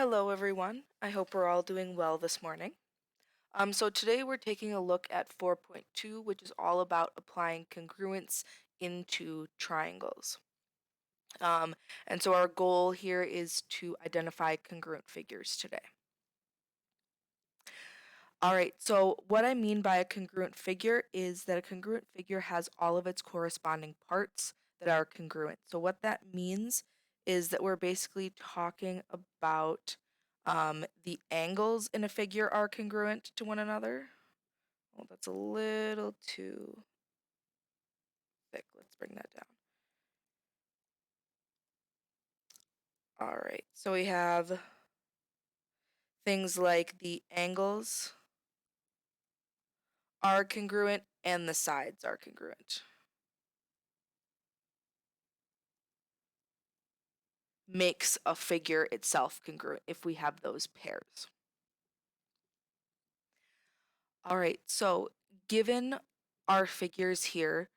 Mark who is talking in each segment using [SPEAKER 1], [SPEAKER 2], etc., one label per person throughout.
[SPEAKER 1] Hello, everyone. I hope we're all doing well this morning. So today we're taking a look at 4.2, which is all about applying congruence into triangles. And so our goal here is to identify congruent figures today. All right, so what I mean by a congruent figure is that a congruent figure has all of its corresponding parts that are congruent. So what that means is that we're basically talking about the angles in a figure are congruent to one another. Oh, that's a little too thick. Let's bring that down. All right, so we have things like the angles are congruent and the sides are congruent. Makes a figure itself congruent if we have those pairs. All right, so given our figures here,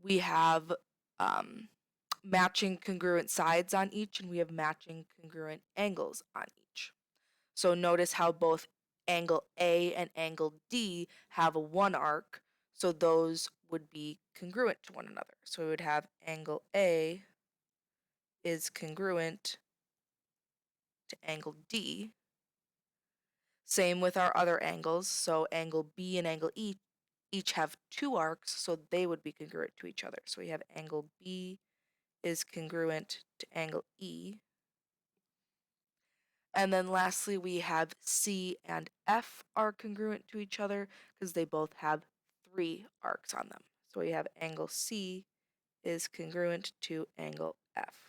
[SPEAKER 1] we have matching congruent sides on each and we have matching congruent angles on each. So notice how both angle A and angle D have a one arc, so those would be congruent to one another. So we would have angle A is congruent to angle D. Same with our other angles, so angle B and angle E each have two arcs, so they would be congruent to each other. So we have angle B is congruent to angle E. And then lastly, we have C and F are congruent to each other because they both have three arcs on them. So we have angle C is congruent to angle F.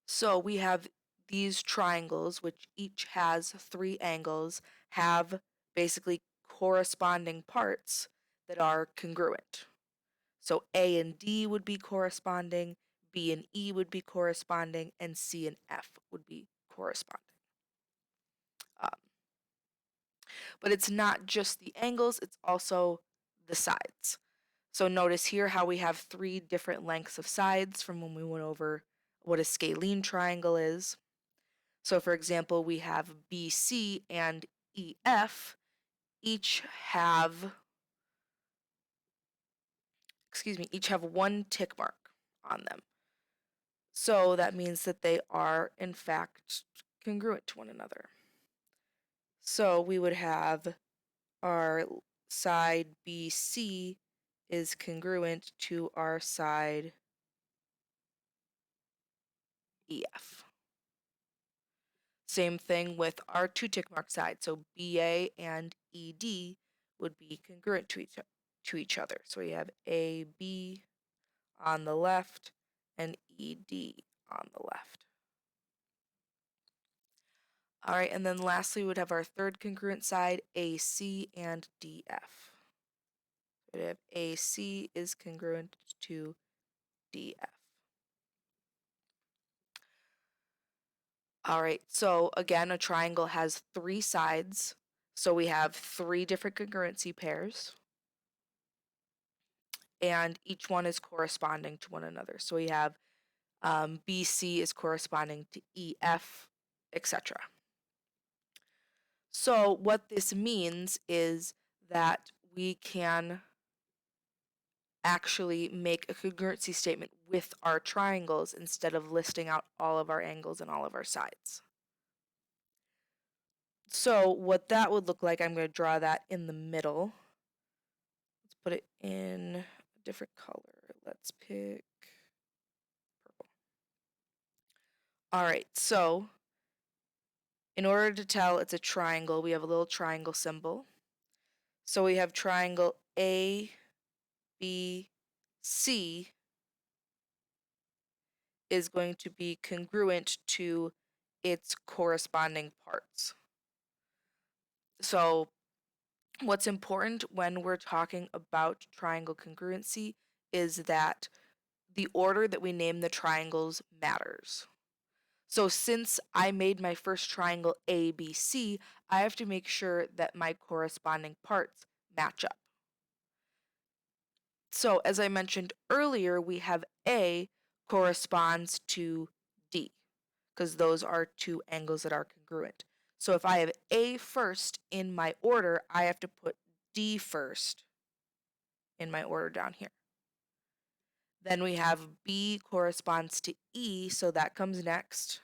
[SPEAKER 1] So we have these triangles, which each has three angles, have basically corresponding parts that are congruent. So A and D would be corresponding, B and E would be corresponding, and C and F would be corresponding. Um, but it's not just the angles, it's also the sides. So notice here how we have three different lengths of sides from when we went over what a scalene triangle is. So for example, we have BC and EF each have, each have one tick mark on them. So that means that they are in fact congruent to one another. So we would have our side BC is congruent to our side EF. Same thing with our two tick mark sides. So BA and ED would be congruent to each other. So we have AB on the left and ED on the left. All right, and then lastly, we would have our third congruent side, AC and DF. We have AC is congruent to DF. All right, so again, a triangle has three sides. So we have three different congruency pairs, and each one is corresponding to one another. So we have BC is corresponding to EF, etc. So what this means is that we can actually make a congruency statement with our triangles instead of listing out all of our angles and all of our sides. So what that would look like, I'm going to draw that in the middle. Let's put it in a different color. Let's pick purple. All right, so in order to tell it's a triangle, we have a little triangle symbol. So we have triangle A, B, C is going to be congruent to its corresponding parts. So what's important when we're talking about triangle congruency is that the order that we name the triangles matters. So since I made my first triangle ABC, I have to make sure that my corresponding parts match up. So as I mentioned earlier, we have A corresponds to D because those are two angles that are congruent. So if I have A first in my order, I have to put D first in my order down here. Then we have B corresponds to E, so that comes next.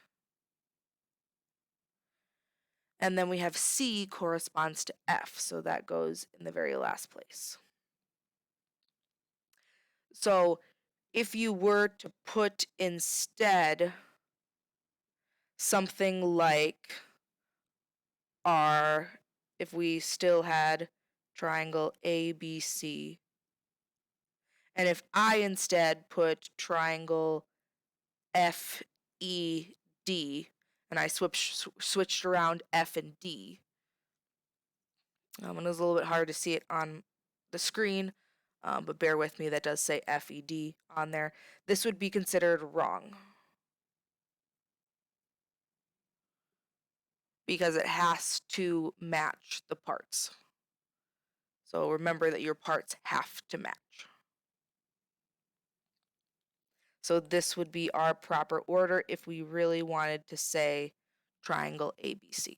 [SPEAKER 1] And then we have C corresponds to F, so that goes in the very last place. So if you were to put instead something like our, if we still had triangle ABC, and if I instead put triangle FED, and I switched around F and D, and it was a little bit hard to see it on the screen, but bear with me, that does say FED on there. This would be considered wrong because it has to match the parts. So remember that your parts have to match. So this would be our proper order if we really wanted to say triangle ABC.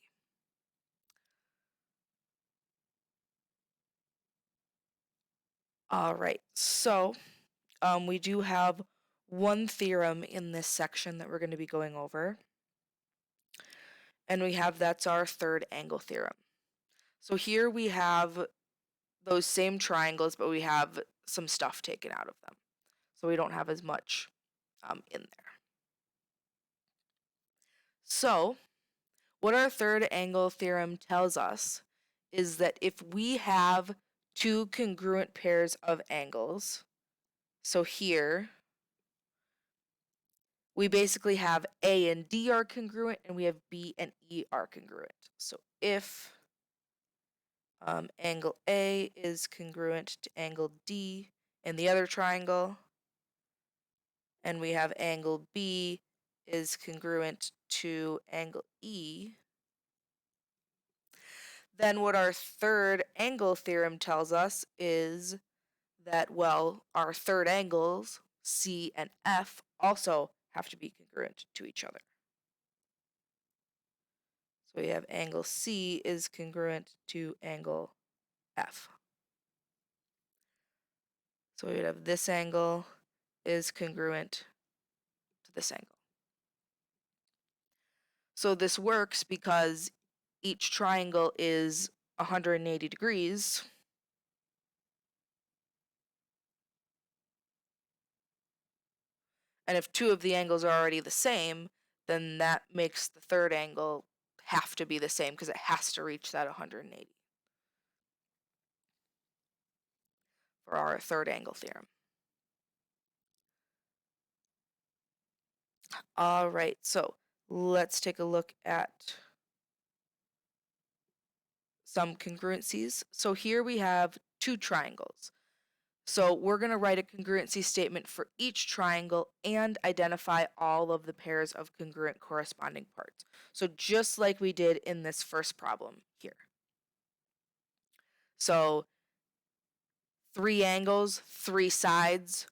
[SPEAKER 1] All right, so we do have one theorem in this section that we're going to be going over. And we have, that's our third angle theorem. So here we have those same triangles, but we have some stuff taken out of them. So we don't have as much in there. So what our third angle theorem tells us is that if we have two congruent pairs of angles, so here we basically have A and D are congruent and we have B and E are congruent. So if angle A is congruent to angle D in the other triangle, and we have angle B is congruent to angle E, then what our third angle theorem tells us is that, well, our third angles, C and F, also have to be congruent to each other. So we have angle C is congruent to angle F. So we would have this angle is congruent to this angle. So this works because each triangle is 180 degrees. And if two of the angles are already the same, then that makes the third angle have to be the same because it has to reach that 180 for our third angle theorem. All right, so let's take a look at some congruencies. So here we have two triangles. So we're going to write a congruency statement for each triangle and identify all of the pairs of congruent corresponding parts. So just like we did in this first problem here. So 3 angles, 3 sides,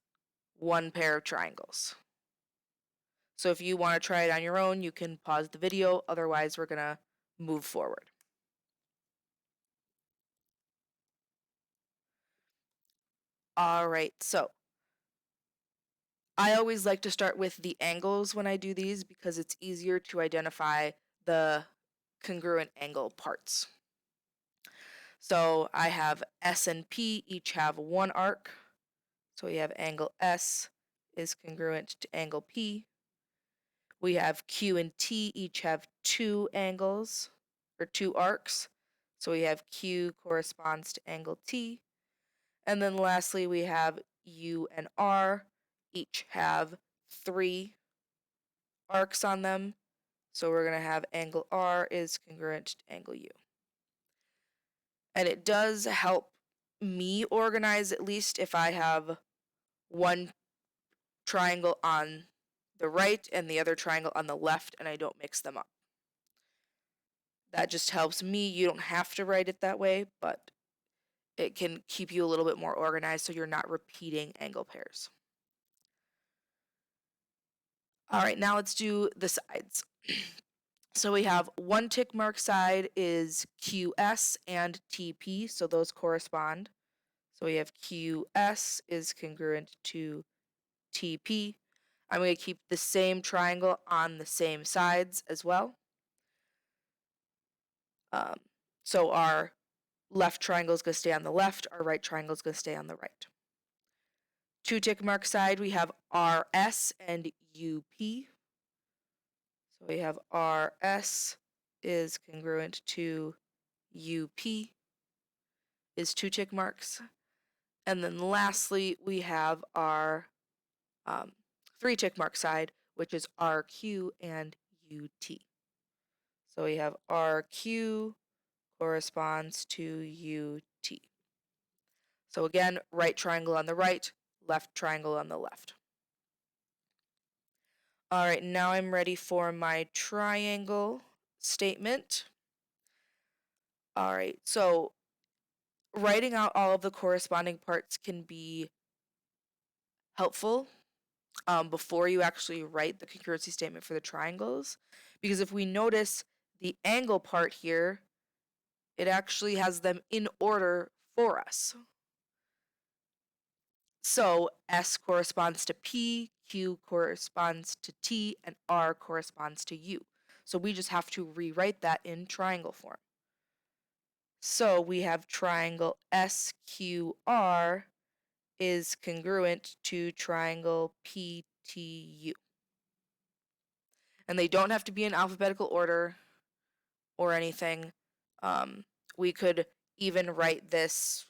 [SPEAKER 1] 1 pair of triangles. So if you want to try it on your own, you can pause the video. Otherwise, we're going to move forward. All right, so I always like to start with the angles when I do these because it's easier to identify the congruent angle parts. So I have S and P each have 1 arc. So we have angle S is congruent to angle P. We have Q and T each have 2 angles, or 2 arcs. So we have Q corresponds to angle T. And then lastly, we have U and R each have 3 arcs on them. So we're going to have angle R is congruent to angle U. And it does help me organize, at least if I have one triangle on the right and the other triangle on the left and I don't mix them up. That just helps me. You don't have to write it that way, but it can keep you a little bit more organized so you're not repeating angle pairs. All right, now let's do the sides. So we have one tick mark side is QS and TP, so those correspond. So we have QS is congruent to TP. I'm going to keep the same triangle on the same sides as well. So our left triangle is going to stay on the left, our right triangle is going to stay on the right. Two tick mark side, we have RS and UP. So we have RS is congruent to UP is two tick marks. And then lastly, we have our three tick mark side, which is RQ and UT. So we have RQ corresponds to UT. So again, right triangle on the right, left triangle on the left. All right, now I'm ready for my triangle statement. All right, so writing out all of the corresponding parts can be helpful before you actually write the congruency statement for the triangles, because if we notice the angle part here, it actually has them in order for us. So S corresponds to P, Q corresponds to T, and R corresponds to U. So we just have to rewrite that in triangle form. So we have triangle SQR is congruent to triangle PTU. And they don't have to be in alphabetical order or anything. We could even write this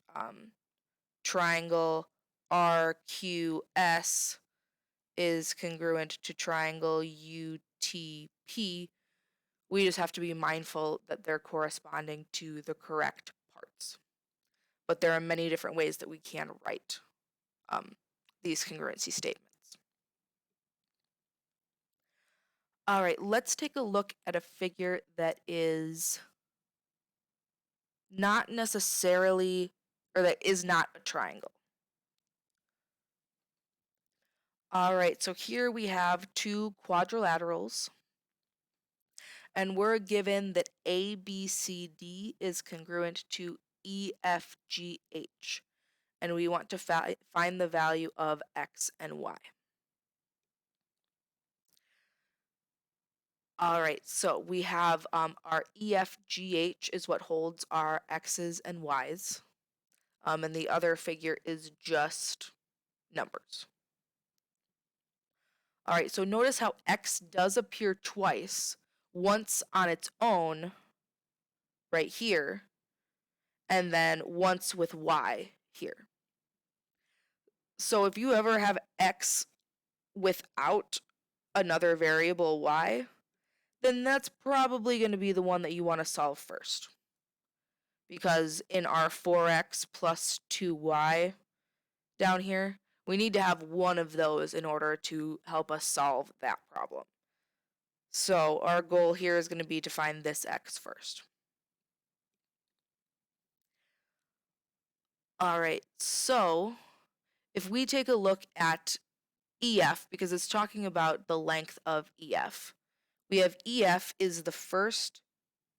[SPEAKER 1] triangle RQS is congruent to triangle UTP. We just have to be mindful that they're corresponding to the correct parts. But there are many different ways that we can write these congruency statements. All right, let's take a look at a figure that is not necessarily, or that is not a triangle. All right, so here we have two quadrilaterals, and we're given that ABCD is congruent to EFGH, and we want to find the value of X and Y. All right, so we have our EFGH is what holds our X's and Y's, and the other figure is just numbers. All right, so notice how X does appear twice, once on its own right here, and then once with Y here. So if you ever have X without another variable Y, then that's probably going to be the one that you want to solve first. Because in our 4x plus 2y down here, we need to have one of those in order to help us solve that problem. So our goal here is going to be to find this x first. All right, so if we take a look at EF, because it's talking about the length of EF, we have EF is the first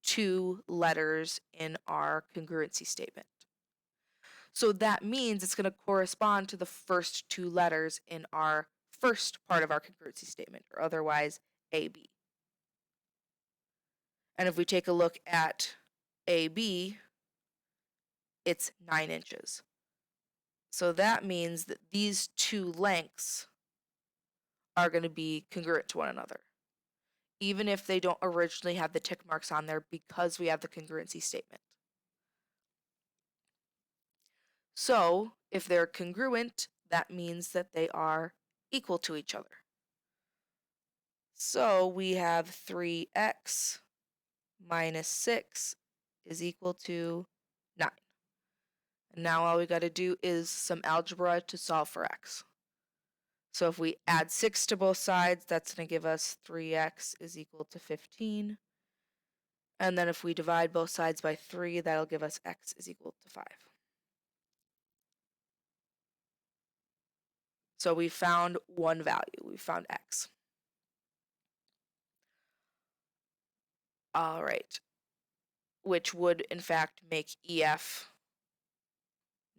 [SPEAKER 1] two letters in our congruency statement. So that means it's going to correspond to the first two letters in our first part of our congruency statement, or otherwise AB. And if we take a look at AB, it's 9 inches. So that means that these two lengths are going to be congruent to one another, even if they don't originally have the tick marks on there, because we have the congruency statement. So if they're congruent, that means that they are equal to each other. So we have 3x minus 6 is equal to 9. And now all we got to do is some algebra to solve for x. So if we add 6 to both sides, that's going to give us 3x is equal to 15. And then if we divide both sides by 3, that'll give us x is equal to 5. So we found one value. We found x. All right, which would in fact make EF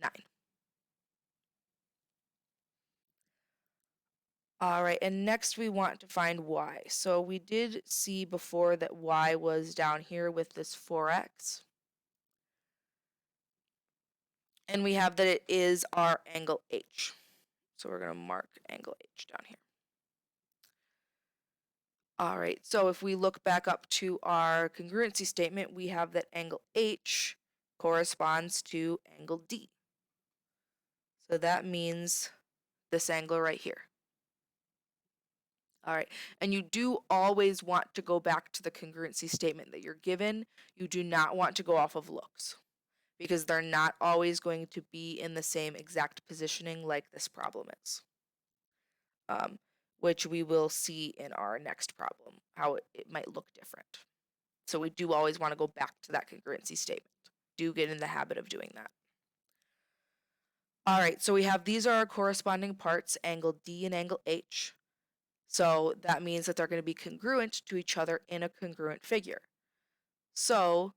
[SPEAKER 1] 9. All right, and next we want to find y. So we did see before that y was down here with this 4x. And we have that it is our angle h. So we're going to mark angle h down here. All right, so if we look back up to our congruency statement, we have that angle h corresponds to angle d. So that means this angle right here. All right, and you do always want to go back to the congruency statement that you're given. You do not want to go off of looks because they're not always going to be in the same exact positioning like this problem is, which we will see in our next problem, how it might look different. So we do always want to go back to that congruency statement. Do get in the habit of doing that. All right, so we have these are our corresponding parts, angle D and angle H. So that means that they're going to be congruent to each other in a congruent figure. So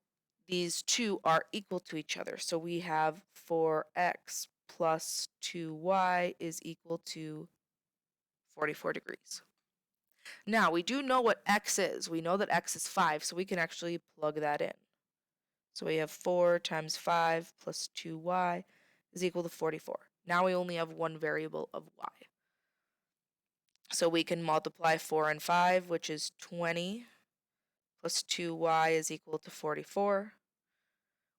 [SPEAKER 1] these two are equal to each other. So we have 4x plus 2y is equal to 44 degrees. Now we do know what x is. We know that x is 5, so we can actually plug that in. So we have 4 times 5 plus 2y is equal to 44. Now we only have one variable of y. So we can multiply 4 and 5, which is 20, plus 2y is equal to 44.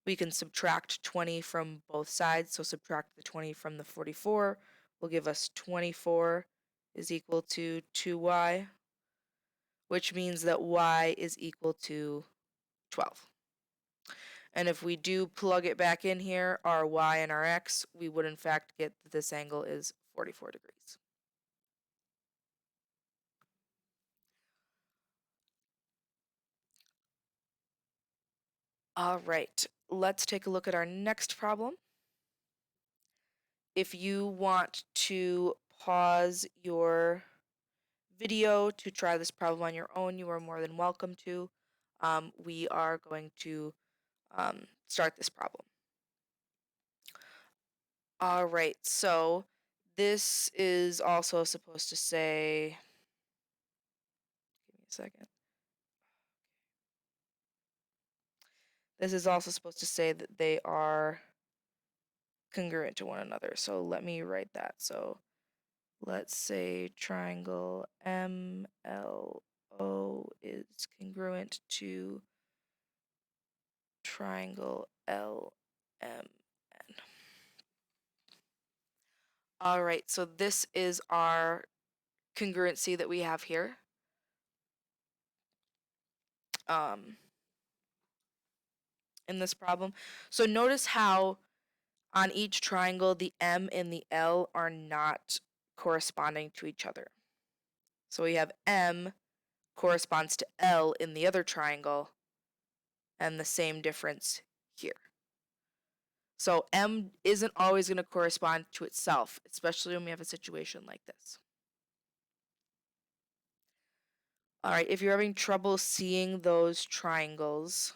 [SPEAKER 1] We can subtract 20 from both sides, so subtract the 20 from the 44 will give us 24 is equal to 2y, which means that y is equal to 12. And if we do plug it back in here, our y and our x, we would in fact get that this angle is 44 degrees. All right, let's take a look at our next problem. If you want to pause your video to try this problem on your own, you are more than welcome to. We are going to start this problem. All right, so this is also supposed to say, give me a second. This is also supposed to say that they are congruent to one another. So let me write that. So let's say triangle MLO is congruent to triangle LMN. All right, so this is our congruency that we have here. In this problem. So notice how on each triangle the M and the L are not corresponding to each other. So we have M corresponds to L in the other triangle and the same difference here. So M isn't always going to correspond to itself, especially when we have a situation like this. All right, if you're having trouble seeing those triangles,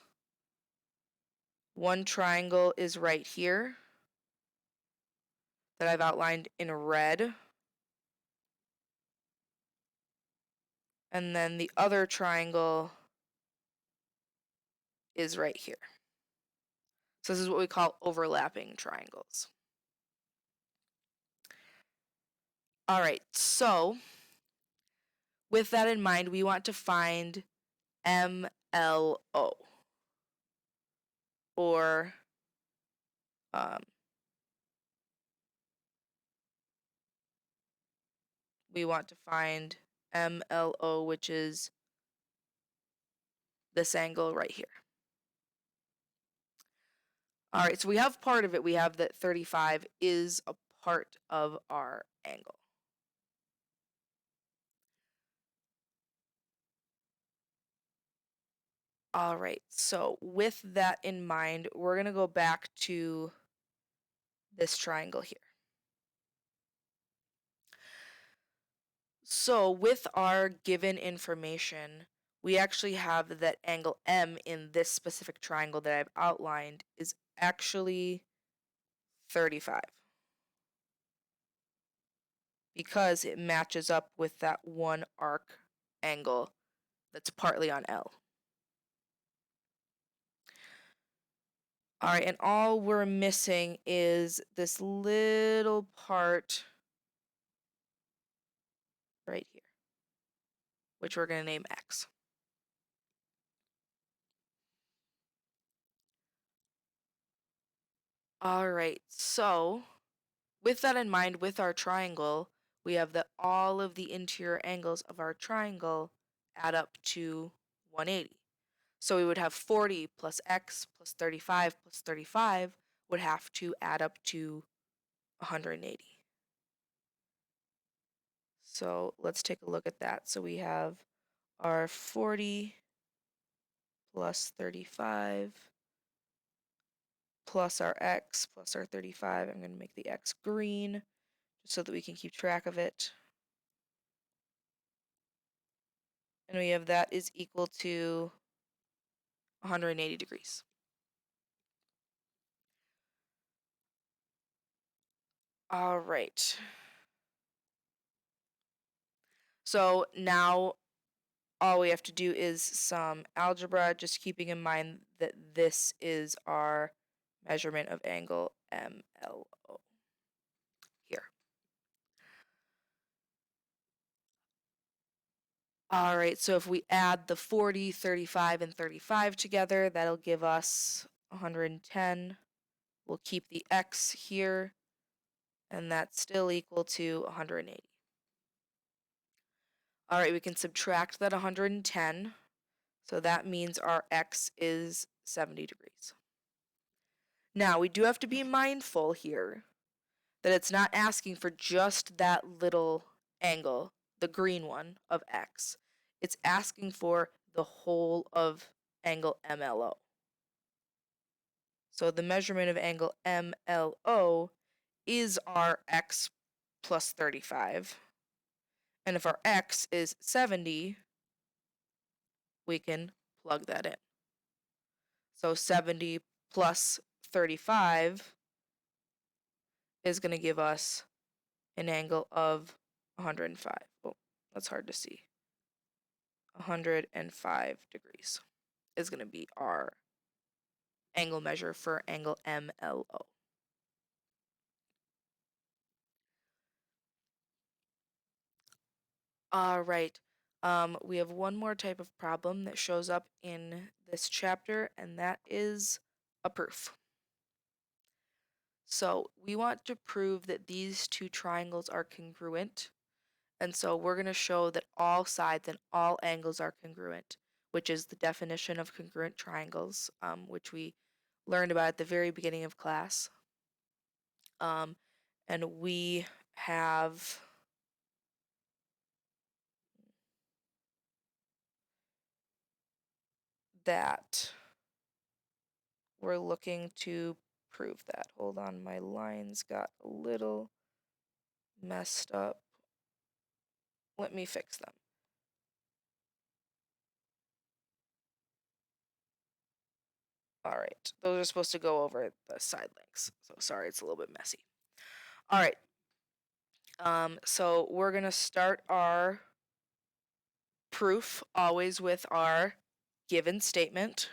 [SPEAKER 1] one triangle is right here that I've outlined in red. And then the other triangle is right here. So this is what we call overlapping triangles. All right, so with that in mind, we want to find MLO, or we want to find MLO, which is this angle right here. All right, so we have part of it. We have that 35 is a part of our angle. All right, so with that in mind, we're going to go back to this triangle here. So with our given information, we actually have that angle M in this specific triangle that I've outlined is actually 35 because it matches up with that one arc angle that's partly on L. All right, and all we're missing is this little part right here, which we're going to name X. All right, so with that in mind, with our triangle, we have that all of the interior angles of our triangle add up to 180. So we would have 40 plus x plus 35 plus 35 would have to add up to 180. So let's take a look at that. So we have our 40 plus 35 plus our x plus our 35. I'm going to make the x green just so that we can keep track of it. And we have that is equal to 180 degrees. All right. So now all we have to do is some algebra, just keeping in mind that this is our measurement of angle MLO here. All right, so if we add the 40, 35, and 35 together, that'll give us 110. We'll keep the x here, and that's still equal to 180. All right, we can subtract that 110. So that means our x is 70 degrees. Now, we do have to be mindful here that it's not asking for just that little angle, the green one of x. It's asking for the whole of angle MLO. So the measurement of angle MLO is our x plus 35. And if our x is 70, we can plug that in. So 70 plus 35 is going to give us an angle of 105. Oh, that's hard to see. 105 degrees is going to be our angle measure for angle MLO. All right. We have one more type of problem that shows up in this chapter, and that is a proof. So we want to prove that these two triangles are congruent, and so we're going to show that all sides and all angles are congruent, which is the definition of congruent triangles, which we learned about at the very beginning of class. And we have that we're looking to prove that. Hold on, my lines got a little messed up. Let me fix them. All right, those are supposed to go over the side links. So sorry, it's a little bit messy. All right, so we're gonna start our proof always with our given statement.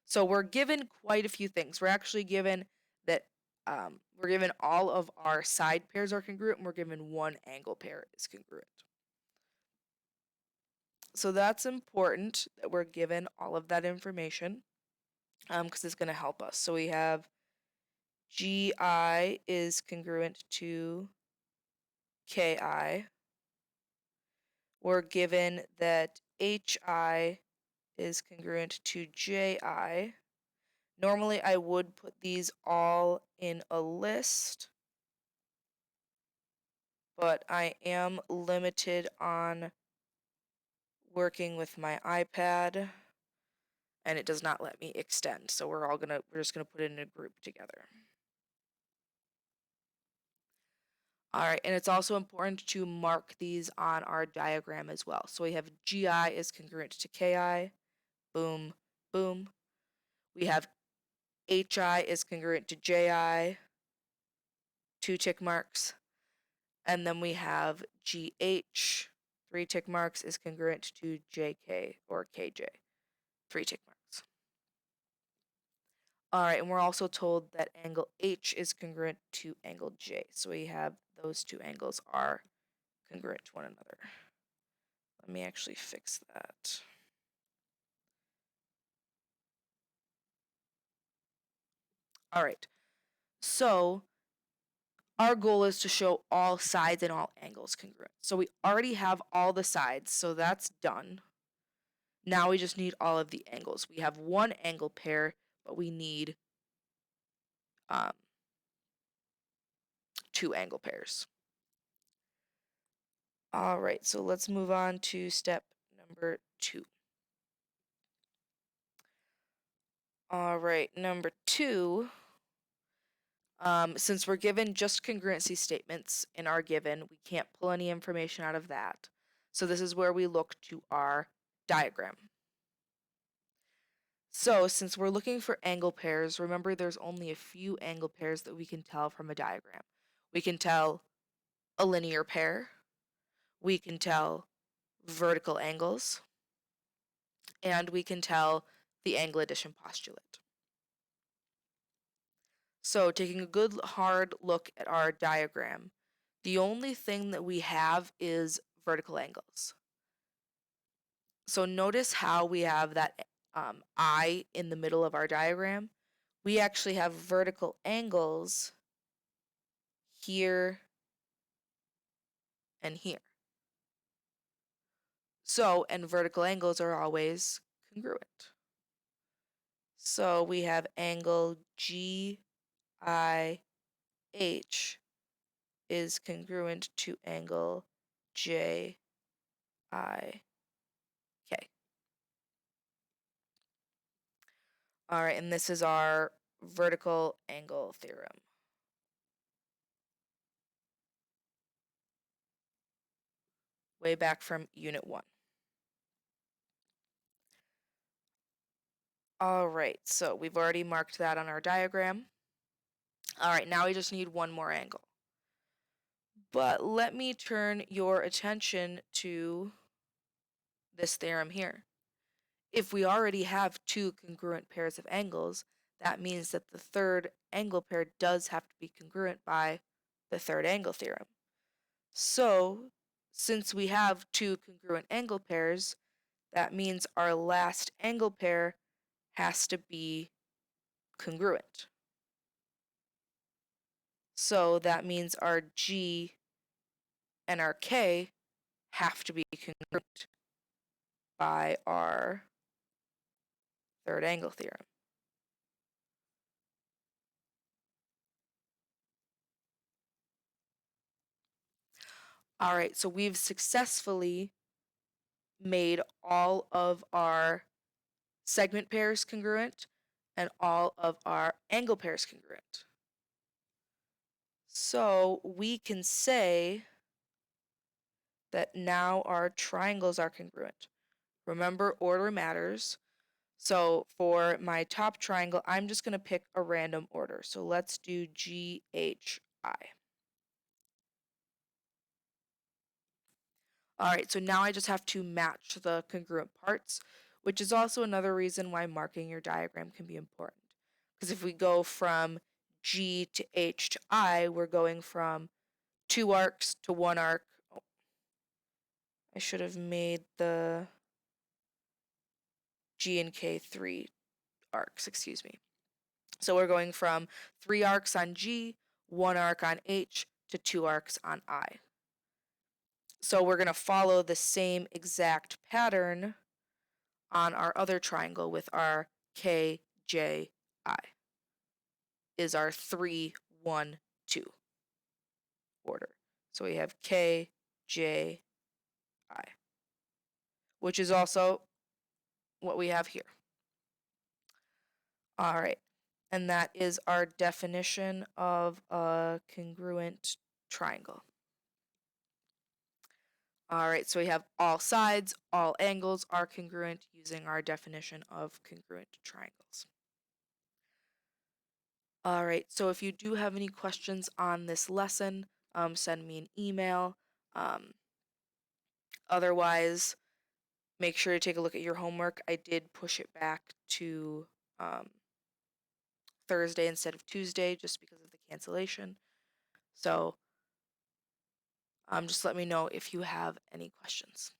[SPEAKER 1] So we're given quite a few things. We're actually given that we're given all of our side pairs are congruent, and we're given one angle pair is congruent. So that's important that we're given all of that information because it's going to help us. So we have GI is congruent to KI. We're given that HI is congruent to JI. Normally I would put these all in a list, but I am limited on working with my iPad and it does not let me extend. So we're just gonna put it in a group together. All right, and it's also important to mark these on our diagram as well. So we have GI is congruent to KI, boom, boom. We have HI is congruent to JI, 2 tick marks. And then we have GH, 3 tick marks, is congruent to JK or KJ, 3 tick marks. All right, and we're also told that angle H is congruent to angle J. So we have those two angles are congruent to one another. Let me actually fix that. All right, so our goal is to show all sides and all angles congruent. So we already have all the sides, so that's done. Now we just need all of the angles. We have one angle pair, but we need 2 angle pairs. All right, so let's move on to step number 2. All right, number 2, since we're given just congruency statements in our given, we can't pull any information out of that. So this is where we look to our diagram. So since we're looking for angle pairs, remember there's only a few angle pairs that we can tell from a diagram. We can tell a linear pair, we can tell vertical angles, and we can tell the angle addition postulate. So taking a good hard look at our diagram, the only thing that we have is vertical angles. So notice how we have that I in the middle of our diagram. We actually have vertical angles here and here. So, and vertical angles are always congruent. So we have angle GIH is congruent to angle JIK. All right, and this is our vertical angle theorem. Way back from Unit 1. All right, so we've already marked that on our diagram. All right, now we just need one more angle. But let me turn your attention to this theorem here. If we already have 2 congruent pairs of angles, that means that the third angle pair does have to be congruent by the third angle theorem. So, since we have 2 congruent angle pairs, that means our last angle pair has to be congruent. So that means our G and our K have to be congruent by our third angle theorem. All right, so we've successfully made all of our segment pairs congruent and all of our angle pairs congruent. So we can say that now our triangles are congruent. Remember, order matters. So for my top triangle, I'm just going to pick a random order. So let's do GHI. All right, so now I just have to match the congruent parts, which is also another reason why marking your diagram can be important. Because if we go from G to H to I, we're going from 2 arcs to 1 arc. Oh, I should have made the G and K 3 arcs, excuse me. So we're going from 3 arcs on G, 1 arc on H, to 2 arcs on I. So we're going to follow the same exact pattern on our other triangle with our KJI. Is our 3, 1, 2 order. So we have KJI, which is also what we have here. All right, and that is our definition of a congruent triangle. All right, so we have all sides, all angles are congruent using our definition of congruent triangles. All right, so if you do have any questions on this lesson, send me an email. Otherwise, make sure to take a look at your homework. I did push it back to Thursday instead of Tuesday just because of the cancellation. So just let me know if you have any questions.